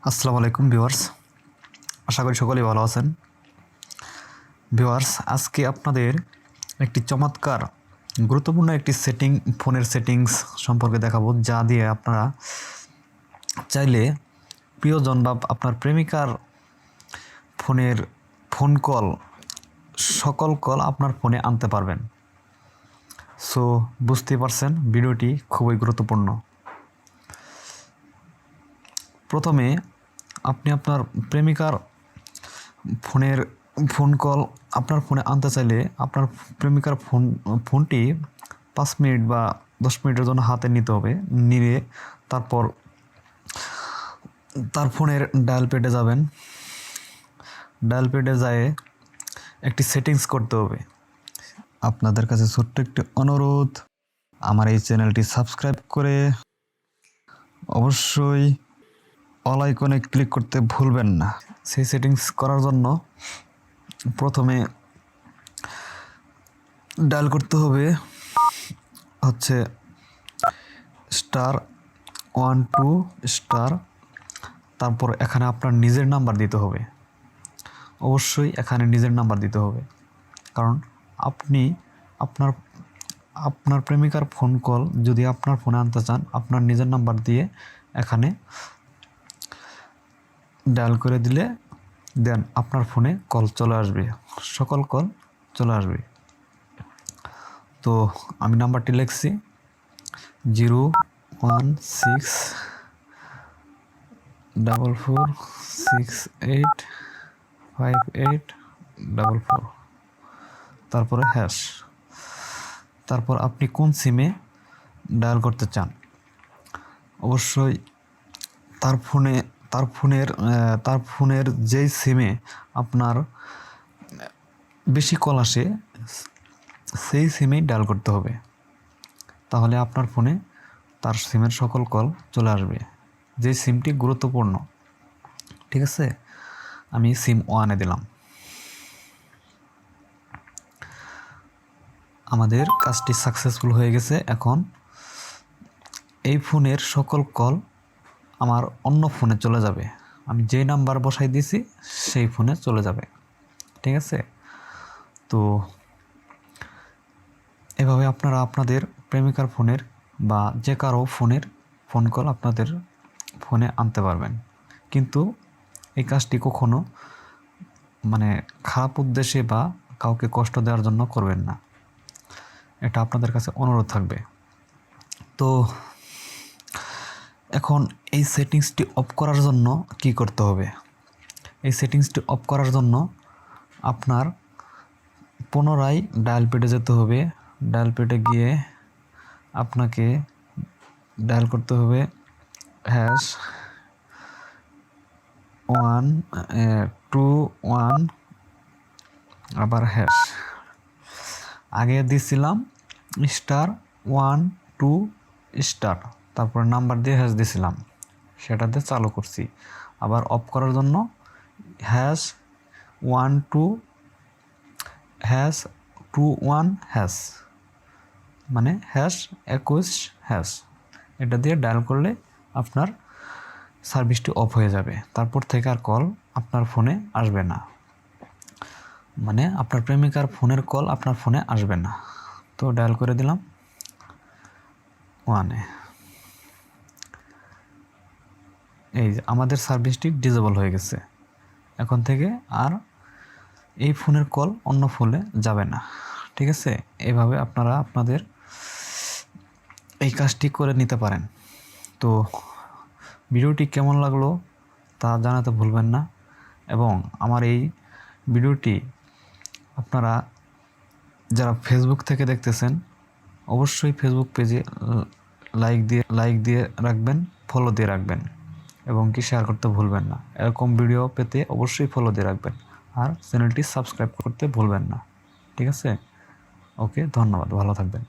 আসসালামু আলাইকুম ভিউয়ার্স, আশা করি সকলেই ভালো আছেন। ভিউয়ার্স, আজকে আপনাদের একটি চমৎকার গুরুত্বপূর্ণ একটি ফোনের সেটিংস সম্পর্কে দেখাবো, যা দিয়ে আপনারা চাইলে প্রিয়জন বা আপনার প্রেমিকার ফোনের সকল কল আপনার ফোনে আনতে পারবেন। সো বুঝতেই পারছেন, ভিডিওটি খুবই গুরুত্বপূর্ণ। প্রথমে আপনি আপনার প্রেমিকার ফোন কল আপনার ফোনে আনতে চাইলে আপনার প্রেমিকার ফোনটি 5 মিনিট বা 10 মিনিটের জন্য হাতে নিতে হবে। নিয়ে তারপর তার ফোনের ডায়াল প্যাডে যাবেন। ডায়াল প্যাডে যেয়ে একটি সেটিংস করতে হবে। আপনাদের কাছে ছোট্ট একটি অনুরোধ, আমার এই চ্যানেলটি সাবস্ক্রাইব করে অবশ্যই অল আইকনে ক্লিক করতে ভুলবেন না। সেই সেটিংস করার জন্য প্রথমে ডায়াল করতে হবে *12*, তারপর এখানে আপনার নিজের নাম্বার দিতে হবে। অবশ্যই এখানে নিজের নাম্বার দিতে হবে, কারণ আপনি আপনার প্রেমিকার ফোন কল যদি আপনার ফোনে আনতে চান, আপনার নিজের নাম্বার দিয়ে এখানে ডায়াল করে দিলে দেন আপনার ফোনে কল চলে আসবে, সকল কল চলে আসবে। তো আমি নাম্বারটি লিখছি 01644685844, তারপরে হ্যাশ। তারপর আপনি কোন সিমে ডায়াল করতে চান, অবশ্যই তার ফোনের যেই সিমে আপনার বেশি কল আসে সেই সিমেই ডায়াল করতে হবে। তাহলে আপনার ফোনে তার সিমের সকল কল চলে আসবে, যে সিমটি গুরুত্বপূর্ণ। ঠিক আছে, আমি সিম 1-এ দিলাম। আমাদের কাজটি সাকসেসফুল হয়ে গেছে। এখন এই ফোনের সকল কল আমার অন্য ফোনে চলে যাবে। আমি যে নাম্বার বসাই দিয়েছি সেই ফোনে চলে যাবে। ঠিক আছে, তো এভাবে আপনারা আপনাদের প্রেমিকার ফোনের বা যে কারো ফোনের ফোন কল আপনাদের ফোনে আনতে পারবেন। কিন্তু এই কাজটি কখনো খারাপ উদ্দেশ্যে বা কাউকে কষ্ট দেওয়ার জন্য করবেন না, এটা আপনাদের কাছে অনুরোধ থাকবে। তো এখন এই সেটিংসটি অফ করার জন্য কি করতে হবে? এই সেটিংসটি অফ করার জন্য আপনার পুনরায় ডায়াল প্যাডে যেতে হবে। ডায়াল প্যাডে গিয়ে আপনাকে ডায়াল করতে হবে #121, আবার হ্যাশ। আগে দিছিলাম *12*, তারপর নাম্বার দিয়ে হ্যাশ দিছিলাম, সেটাতে চালু করছি। আবার অফ করার জন্য #21#, মানে #21#, এটা দিয়ে ডায়াল করলে আপনার সার্ভিসটি অফ হয়ে যাবে। তারপর থেকে আর কল আপনার ফোনে আসবে না, মানে আপনার প্রেমিকার ফোনের কল আপনার ফোনে আসবে না। তো ডায়াল করে দিলাম 1-এ। এই যে আমাদের সার্ভিসটি ডিসেবল হয়ে গেছে। এখন থেকে আর এই ফোনের কল অন্য ফোনে যাবে না। ঠিক আছে, এইভাবে আপনারা আপনাদের এই কাজটি করে নিতে পারেন। তো ভিডিওটি কেমন লাগলো তা জানাতে ভুলবেন না, এবং আমার এই ভিডিওটি আপনারা যারা ফেসবুক থেকে দেখতেছেন অবশ্যই ফেসবুক পেজে লাইক দিয়ে রাখবেন, ফলো দিয়ে রাখবেন, এবং কি শেয়ার করতে ভুলবেন না। এরকম ভিডিও পেতে অবশ্যই ফলো দিয়ে রাখবেন, আর চ্যানেলটি সাবস্ক্রাইব করতে ভুলবেন না। ঠিক আছে, ওকে, ধন্যবাদ, ভালো থাকবেন।